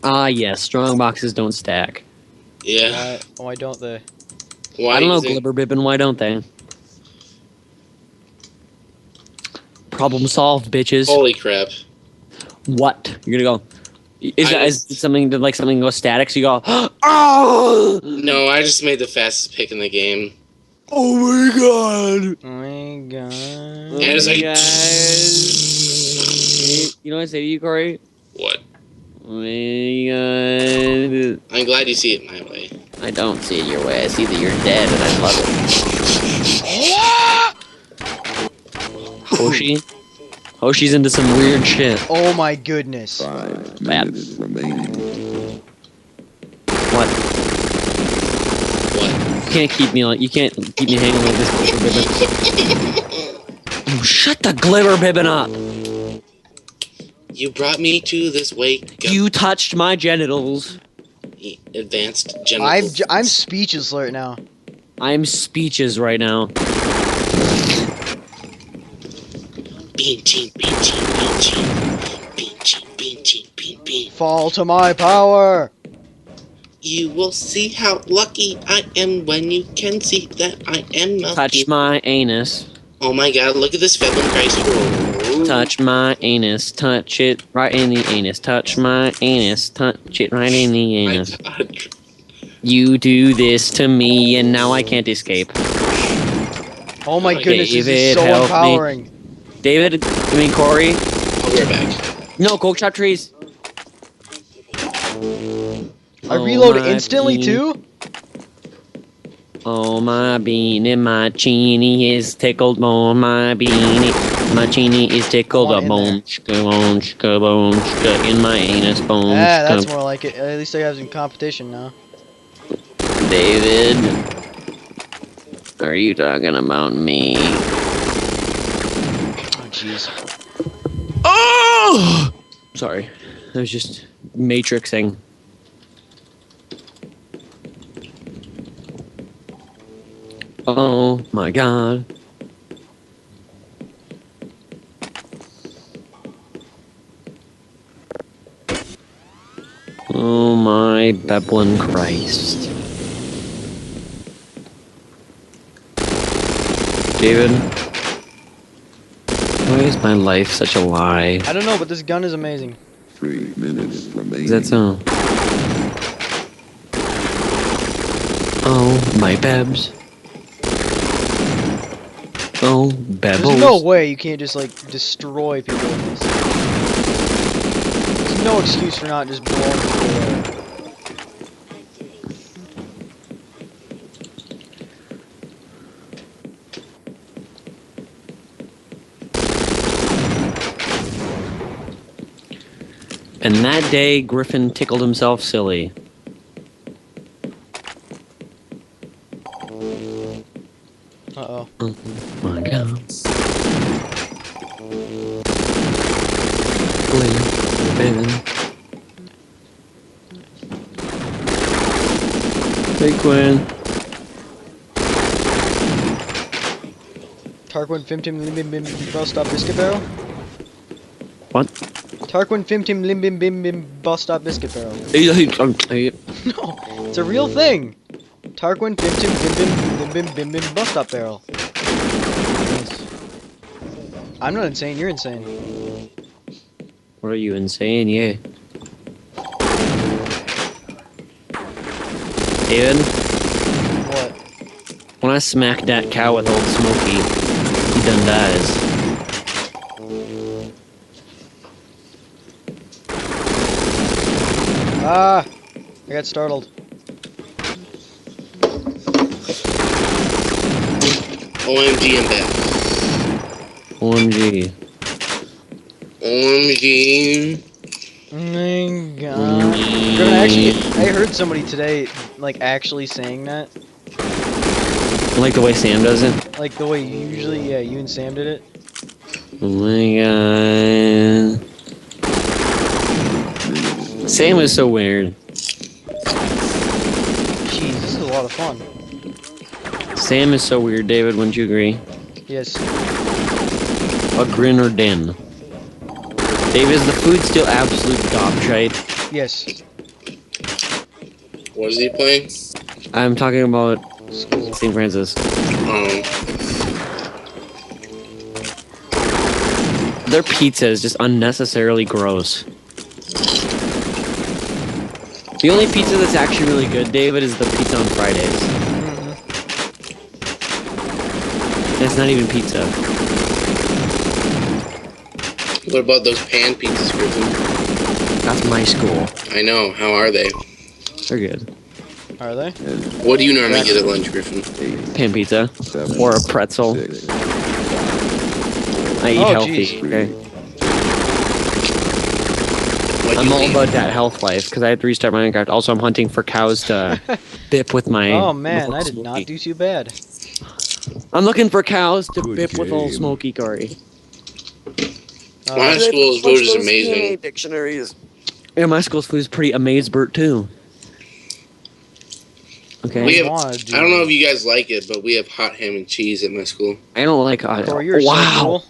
Ah, yes, strong boxes don't stack. Yeah. Why don't they? Why I don't know, is it? Glibber Bibbin, why don't they? Problem solved, bitches. Holy crap. What? You're gonna go. Is I that is just something like something go static? So you go. Oh! no. I just made the fastest pick in the game. Oh my god! Oh my god. Oh And it's my like. god! You know what I say to you, Corey? What? Oh my god! I'm glad you see it my way. I don't see it your way. I see that you're dead, and I love it. Hoshi, Hoshi's into some weird shit. Oh my goodness. 5 Bad. minutes remaining. What? What? You can't keep me hanging like this, Glibber Bibbin. Oh, shut the Glibber Bibbin up! You brought me to this wake. You touched my genitals. Advanced general. I'm speechless right now. I'm speeches right now. Bean team, bean team, bean team, bean team, bean team, bean bean. Fall to my power. You will see how lucky I am when you can see that I am lucky. Touch my anus. Oh my god, look at this Felon Christ roll. Touch my anus. Touch it right in the anus. Touch my anus. Touch it right in the My anus. god. You do this to me, and now I can't escape. Oh my Okay, goodness, this is David, so help me. empowering. David, Corey. I'll be right back. No, go chop trees. I Oh, reload my instantly bean. too? Oh, my beanie, my chini is tickled. Oh, my beanie, my chini is tickled. I A want in bone, shka, bone, shka, in my anus, bone, Yeah, that's shka. more like it. At least I have some competition now. David, are you talking about me? Oh jeez. Oh! Sorry, I was just matrixing. Oh my god. Oh my Beblin Christ. David, why is my life such a lie? I don't know, but this gun is amazing. 3 minutes remaining. Is that so? Oh, my Bebs. Oh, Bebbles. There's no way you can't just like destroy people with this. There's no excuse for not just blowing people away. And that day, Griffin tickled himself silly. Uh-oh. Oh my god. Baby. Hey, Quinn. Tarquin Fimtim Limbim Bim Bust Stop Biscuit Barrel? What? Tarquin Fimtim Limbim Bim Bim Bust Stop Biscuit Barrel. Hey, No, it's a real thing. Tarquin Fimtim Bim Bim Lim Bim Bim Bim Bust Stop Barrel. I'm not insane, you're insane. what are you insane? Yeah. David, What? when I smack that cow with Old Smoky, he done dies. Ah! I got startled. OMG, I'm back. OMG. OMG. Oh my god. Griffin, I heard somebody today, like, actually saying that. I like the way Sam does it. Like, the way you usually, yeah, you and Sam did it. Oh my god. Sam is so weird. Jeez, this is a lot of fun. Sam is so weird, David, wouldn't you agree? Yes. A grin or din. Dave, is the food still absolute gobshite? Yes. What is he playing? I'm talking about School. St. Francis. Their pizza is just unnecessarily gross. The only pizza that's actually really good, David, is the pizza on Fridays. And it's not even pizza. What about those pan pizzas, Griffin? That's my school. I know. How are they? They're good. Are they? What do you normally get at lunch, Griffin? Pan pizza. Or a pretzel. I eat Oh, healthy, jeez. okay? What I'm you all eat? about that health life, because I had to restart Minecraft. Also, I'm hunting for cows to bip with my... Oh man, I with did not Smokey. do too bad. I'm looking for cows to Good bip with old game. Smokey Curry. My school's food is amazing. Dictionaries. Yeah, my school's food is pretty amazebert too. Okay. We have, wanna I don't know if you guys like it, but we have hot ham and cheese at my school. I don't like. Corey, you're so wow. cool.